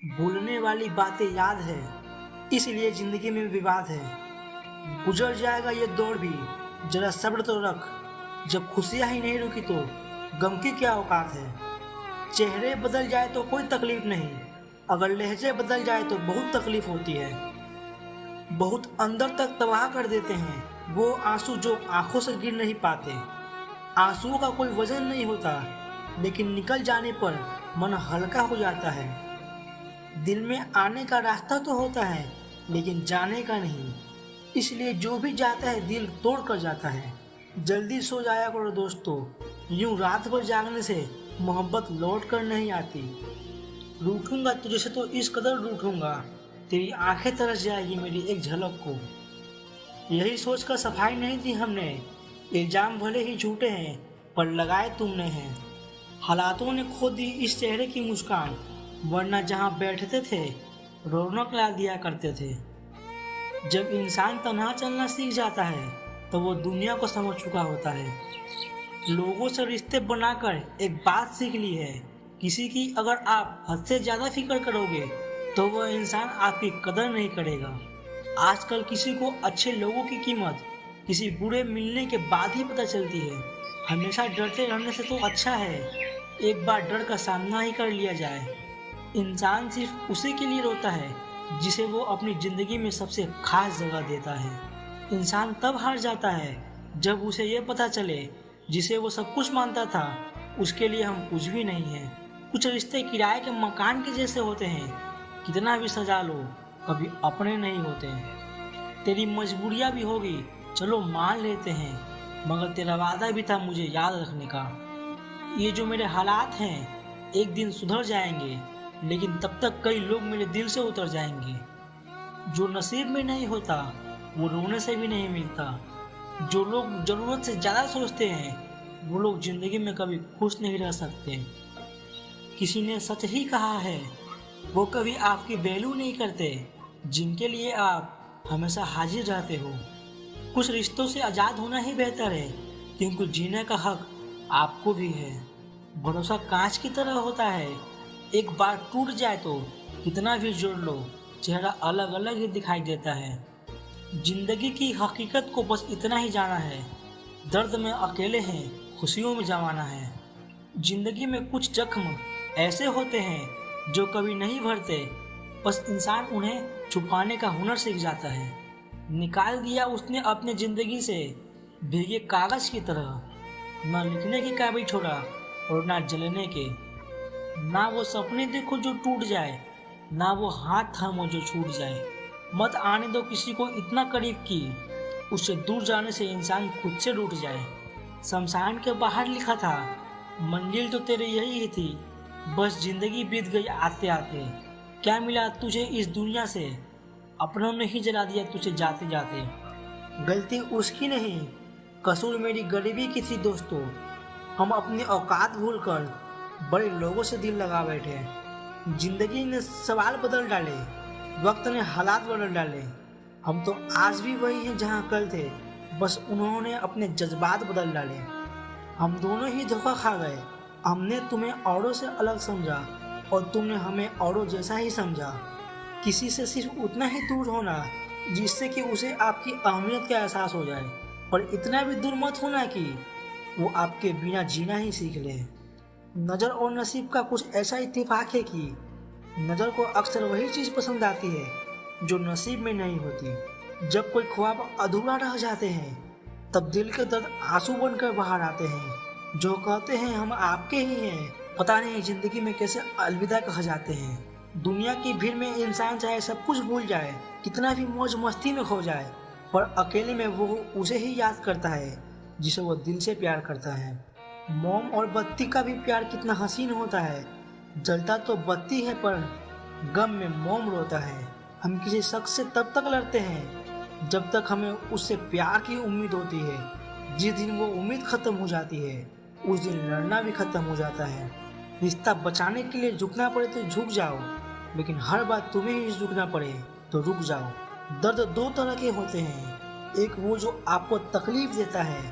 भूलने वाली बातें याद है, इसलिए जिंदगी में विवाद है। गुजर जाएगा ये दौर भी, जरा सब्र तो रख। जब खुशियां ही नहीं रुकी तो गम की क्या औकात है। चेहरे बदल जाए तो कोई तकलीफ नहीं, अगर लहजे बदल जाए तो बहुत तकलीफ होती है। बहुत अंदर तक तबाह कर देते हैं वो आंसू जो आंखों से गिर नहीं पाते। आंसुओं का कोई वजन नहीं होता, लेकिन निकल जाने पर मन हल्का हो जाता है। दिल में आने का रास्ता तो होता है, लेकिन जाने का नहीं। इसलिए जो भी जाता है दिल तोड़ कर जाता है। जल्दी सो जाया करो दोस्तों, यूं रात भर जागने से मोहब्बत लौट कर नहीं आती। रूठूंगा तुझसे तो इस कदर रूठूंगा, तेरी आंखें तरस जाएगी मेरी एक झलक को। यही सोचकर सफाई नहीं दी हमने, इल्जाम भले ही झूठे हैं पर लगाए तुमने हैं। हालातों ने खो दी इस चेहरे की मुस्कान, वरना जहाँ बैठते थे रौनक ला दिया करते थे। जब इंसान तन्हा चलना सीख जाता है तो वो दुनिया को समझ चुका होता है। लोगों से रिश्ते बनाकर एक बात सीख ली है, किसी की अगर आप हद से ज़्यादा फिक्र करोगे तो वह इंसान आपकी कदर नहीं करेगा। आजकल किसी को अच्छे लोगों की कीमत किसी बुरे मिलने के बाद ही पता चलती है। हमेशा डरते रहने से तो अच्छा है एक बार डर का सामना ही कर लिया जाए। इंसान सिर्फ उसी के लिए रोता है जिसे वो अपनी ज़िंदगी में सबसे खास जगह देता है। इंसान तब हार जाता है जब उसे ये पता चले जिसे वो सब कुछ मानता था उसके लिए हम कुछ भी नहीं हैं। कुछ रिश्ते किराए के मकान के जैसे होते हैं, कितना भी सजा लो कभी अपने नहीं होते। तेरी मजबूरियाँ भी होगी चलो मान लेते हैं, मगर तेरा वादा भी था मुझे याद रखने का। ये जो मेरे हालात हैं एक दिन सुधर जाएंगे, लेकिन तब तक कई लोग मेरे दिल से उतर जाएंगे। जो नसीब में नहीं होता वो रोने से भी नहीं मिलता। जो लोग ज़रूरत से ज़्यादा सोचते हैं वो लोग ज़िंदगी में कभी खुश नहीं रह सकते। किसी ने सच ही कहा है, वो कभी आपकी वैल्यू नहीं करते जिनके लिए आप हमेशा हाजिर रहते हो। कुछ रिश्तों से आज़ाद होना ही बेहतर है, क्योंकि जीने का हक आपको भी है। भरोसा कांच की तरह होता है, एक बार टूट जाए तो कितना भी जोड़ लो चेहरा अलग अलग ही दिखाई देता है। जिंदगी की हकीकत को बस इतना ही जाना है, दर्द में अकेले हैं खुशियों में जमाना है। जिंदगी में कुछ जख्म ऐसे होते हैं जो कभी नहीं भरते, बस इंसान उन्हें छुपाने का हुनर सीख जाता है। निकाल दिया उसने अपने ज़िंदगी से भीगे कागज़ की तरह, ना लिखने के काबिल छोड़ा और ना जलने के। ना वो सपने देखो जो टूट जाए, ना वो हाथ थामो जो छूट जाए। मत आने दो किसी को इतना करीब कि उससे दूर जाने से इंसान खुद से रूठ जाए। शमशान के बाहर लिखा था मंजिल तो तेरे यही ही थी, बस जिंदगी बीत गई आते आते। क्या मिला तुझे इस दुनिया से, अपनों ने ही जला दिया तुझे जाते जाते। गलती उसकी नहीं, कसूर मेरी गरीबी की थी दोस्तों। हम अपनी औकात भूलकर बड़े लोगों से दिल लगा बैठे। जिंदगी ने सवाल बदल डाले, वक्त ने हालात बदल डाले। हम तो आज भी वही हैं जहाँ कल थे, बस उन्होंने अपने जज्बात बदल डाले। हम दोनों ही धोखा खा गए, हमने तुम्हें औरों से अलग समझा और तुमने हमें औरों जैसा ही समझा। किसी से सिर्फ उतना ही दूर होना जिससे कि उसे आपकी अहमियत का एहसास हो जाए, पर इतना भी दूर मत होना कि वो आपके बिना जीना ही सीख ले। नज़र और नसीब का कुछ ऐसा इत्तेफाक है कि नज़र को अक्सर वही चीज़ पसंद आती है जो नसीब में नहीं होती। जब कोई ख्वाब अधूरा रह जाते हैं तब दिल के दर्द आंसू बनकर बाहर आते हैं। जो कहते हैं हम आपके ही हैं, पता नहीं ज़िंदगी में कैसे अलविदा कह जाते हैं। दुनिया की भीड़ में इंसान चाहे सब कुछ भूल जाए, कितना भी मौज मस्ती में खो जाए, पर अकेले में वो उसे ही याद करता है जिसे वो दिल से प्यार करता है। मोम और बत्ती का भी प्यार कितना हसीन होता है। जलता तो बत्ती है पर गम में मोम रोता है। हम किसी शख्स से तब तक लड़ते हैं जब तक हमें उससे प्यार की उम्मीद होती है। जिस दिन वो उम्मीद खत्म हो जाती है उस दिन लड़ना भी खत्म हो जाता है। रिश्ता बचाने के लिए झुकना पड़े तो झुक जाओ, लेकिन हर बात तुम्हें ही झुकना पड़े तो रुक जाओ। दर्द दो तरह के होते हैं, एक वो जो आपको तकलीफ देता है,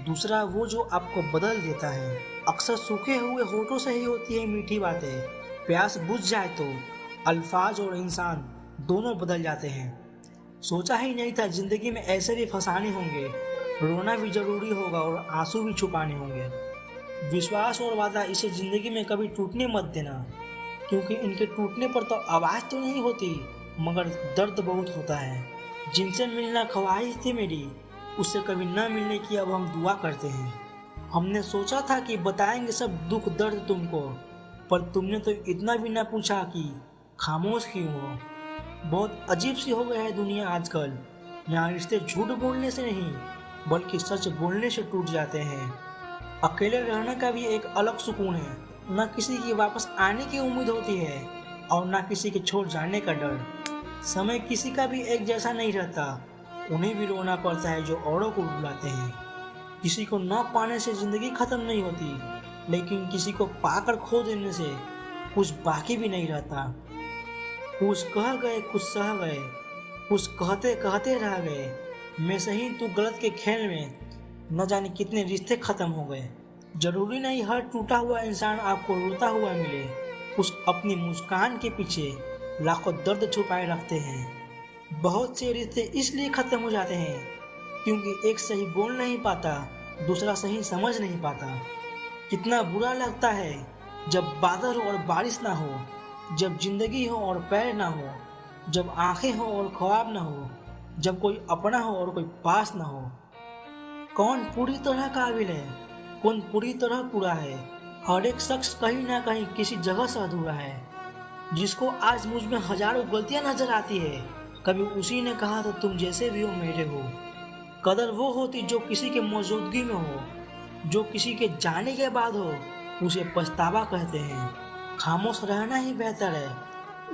दूसरा वो जो आपको बदल देता है। अक्सर सूखे हुए होठों से ही होती है मीठी बातें। प्यास बुझ जाए तो अल्फाज और इंसान दोनों बदल जाते हैं। सोचा ही नहीं था जिंदगी में ऐसे भी फसाने होंगे, रोना भी जरूरी होगा और आंसू भी छुपाने होंगे। विश्वास और वादा, इसे जिंदगी में कभी टूटने मत देना, क्योंकि इनके टूटने पर तो आवाज़ तो नहीं होती मगर दर्द बहुत होता है। जिनसे मिलना ख्वाहिश थी मेरी, उससे कभी न मिलने की अब हम दुआ करते हैं। हमने सोचा था कि बताएंगे सब दुख दर्द तुमको, पर तुमने तो इतना भी ना पूछा कि खामोश क्यों हो। बहुत अजीब सी हो गया है दुनिया आजकल। यहाँ रिश्ते झूठ बोलने से नहीं बल्कि सच बोलने से टूट जाते हैं। अकेले रहने का भी एक अलग सुकून है। न किसी की वापस आने की उम्मीद होती है और न किसी के छोड़ जाने का डर। समय किसी का भी एक जैसा नहीं रहता, उन्हें भी रोना पड़ता है जो औरों को बुलाते हैं। किसी को न पाने से जिंदगी खत्म नहीं होती, लेकिन किसी को पाकर खो देने से कुछ बाकी भी नहीं रहता। कुछ कह गए, कुछ सह गए, कुछ कहते कहते रह गए। मैं सही तू गलत के खेल में न जाने कितने रिश्ते खत्म हो गए। जरूरी नहीं हर टूटा हुआ इंसान आपको रोता हुआ मिले। कुछ अपनी मुस्कान के पीछे लाखों दर्द छुपाए रखते हैं। बहुत से रिश्ते इसलिए खत्म हो जाते हैं क्योंकि एक सही बोल नहीं पाता, दूसरा सही समझ नहीं पाता। कितना बुरा लगता है जब बादल हो और बारिश ना हो, जब जिंदगी हो और पैर ना हो, जब आंखें हो और ख्वाब ना हो, जब कोई अपना हो और कोई पास ना हो। कौन पूरी तरह काबिल है, कौन पूरी तरह पूरा है। हर एक शख्स कहीं ना कहीं किसी जगह से अधूरा है। जिसको आज मुझ में हजारों गलतियां नजर आती है, कभी उसी ने कहा था तुम जैसे भी हो मेरे हो। कदर वो होती जो किसी के मौजूदगी में हो, जो किसी के जाने के बाद हो, उसे पछतावा कहते हैं। खामोश रहना ही बेहतर है।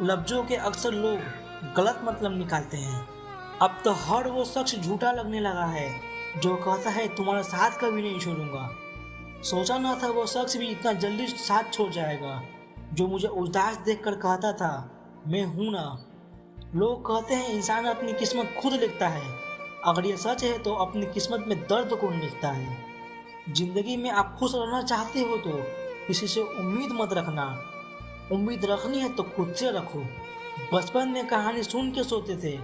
लफ्जों के अक्सर लोग गलत मतलब निकालते हैं। अब तो हर वो शख्स झूठा लगने लगा है जो कहता है तुम्हारा साथ कभी नहीं छोड़ूंगा। सोचा ना था वो शख्स भी इतना जल्दी साथ छोड़ जाएगा। जो मुझे उदास देखकर कहता था मैं हूं ना। लोग कहते हैं इंसान अपनी किस्मत खुद लिखता है। अगर ये सच है तो अपनी किस्मत में दर्द कौन लिखता है। जिंदगी में आप खुश रहना चाहते हो तो किसी से उम्मीद मत रखना। उम्मीद रखनी है तो खुद से रखो। बचपन में कहानी सुन के सोते थे,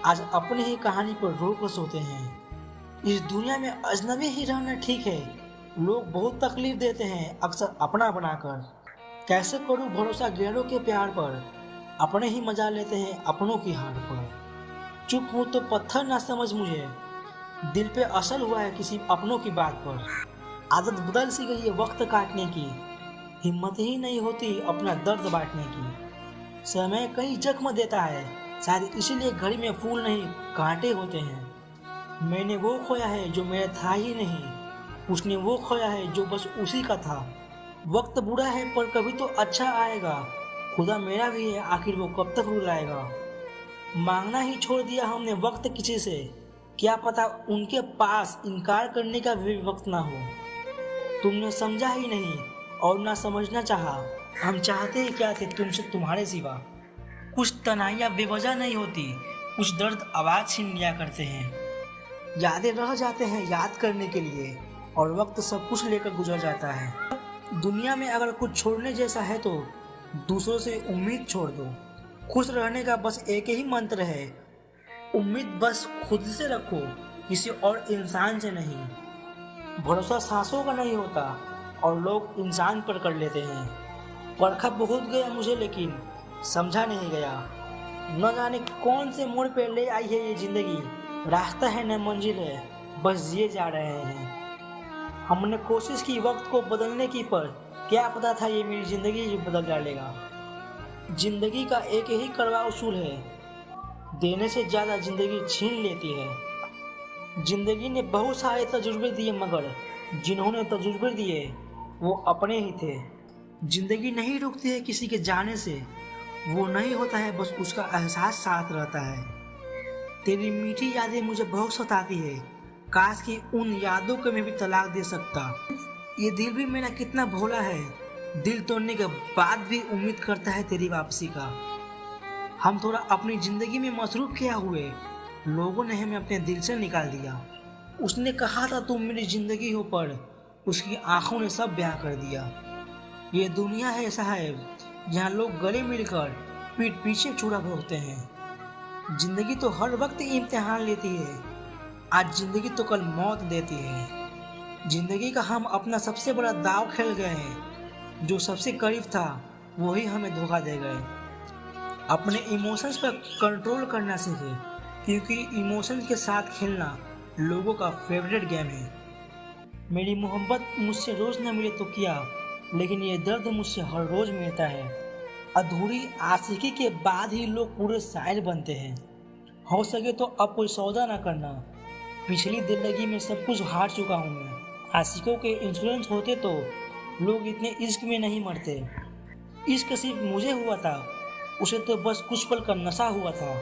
आज अपनी ही कहानी पर रो कर सोते हैं। इस दुनिया में अजनबी ही रहना ठीक है। लोग बहुत तकलीफ देते हैं अक्सर अपना बनाकर। कैसे करूं भरोसा गैरों के प्यार पर, अपने ही मजा लेते हैं अपनों की हार पर। चुप हूँ तो पत्थर ना समझ मुझे, दिल पे असर हुआ है किसी अपनों की बात पर। आदत बदल सी गई है वक्त काटने की, हिम्मत ही नहीं होती अपना दर्द बांटने की। समय कई जख्म देता है, शायद इसीलिए घड़ी में फूल नहीं कांटे होते हैं। मैंने वो खोया है जो मेरा था ही नहीं, उसने वो खोया है जो बस उसी का था। वक्त बुरा है पर कभी तो अच्छा आएगा, खुदा मेरा भी है आखिर वो कब तक रुलाएगा। मांगना ही छोड़ दिया हमने वक्त किसी से, क्या पता उनके पास इनकार करने का भी वक्त ना हो। तुमने समझा ही नहीं और ना समझना चाहा। हम चाहते ही क्या थे तुमसे तुम्हारे सिवा। कुछ तनाइयाँ बेवजह नहीं होती, कुछ दर्द आवाज़ छीन लिया करते हैं। यादें रह जाते हैं याद करने के लिए और वक्त सब कुछ लेकर गुजर जाता है। दुनिया में अगर कुछ छोड़ने जैसा है तो दूसरों से उम्मीद छोड़ दो। खुश रहने का बस एक ही मंत्र है, उम्मीद बस खुद से रखो, किसी और इंसान से नहीं। भरोसा सांसों का नहीं होता और लोग इंसान पर कर लेते हैं। परखा बहुत गया मुझे लेकिन समझा नहीं गया। न जाने कौन से मोड़ पे ले आई है ये जिंदगी, रास्ता है न मंजिल है, बस जिए जा रहे हैं। हमने कोशिश की वक्त को बदलने की, पर क्या पता था ये मेरी ज़िंदगी ही बदल डालेगा। जिंदगी का एक ही कड़वा उसूल है, देने से ज़्यादा जिंदगी छीन लेती है। जिंदगी ने बहुत सारे तजुर्बे दिए मगर जिन्होंने तजुर्बे दिए वो अपने ही थे। जिंदगी नहीं रुकती है किसी के जाने से, वो नहीं होता है बस उसका एहसास साथ रहता है। तेरी मीठी यादें मुझे बहुत सताती है, काश कि उन यादों को मैं भी तलाक दे सकता। ये दिल भी मेरा कितना भोला है, दिल तोड़ने के बाद भी उम्मीद करता है तेरी वापसी का। हम थोड़ा अपनी ज़िंदगी में मसरूफ किया हुए, लोगों ने हमें अपने दिल से निकाल दिया। उसने कहा था तुम मेरी ज़िंदगी हो, पर उसकी आंखों ने सब ब्याह कर दिया। ये दुनिया है साहब जहाँ लोग गले मिलकर पीठ पीछे छुरा भोगते हैं। जिंदगी तो हर वक्त इम्तिहान लेती है, आज जिंदगी तो कल मौत देती है। जिंदगी का हम अपना सबसे बड़ा दाव खेल गए हैं, जो सबसे करीब था वही हमें धोखा दे गए। अपने इमोशंस पर कंट्रोल करना सीखे, क्योंकि इमोशंस के साथ खेलना लोगों का फेवरेट गेम है। मेरी मोहब्बत मुझसे रोज न मिले तो क्या, लेकिन ये दर्द मुझसे हर रोज मिलता है। अधूरी आशिकी के बाद ही लोग पूरे शायर बनते हैं। हो सके तो अब कोई सौदा ना करना, पिछली जिंदगी में सब कुछ हार चुका हूँ मैं। आशिकों के इंश्योरेंस होते तो लोग इतने इश्क में नहीं मरते। इश्क सिर्फ मुझे हुआ था, उसे तो बस कुछ पल का नशा हुआ था।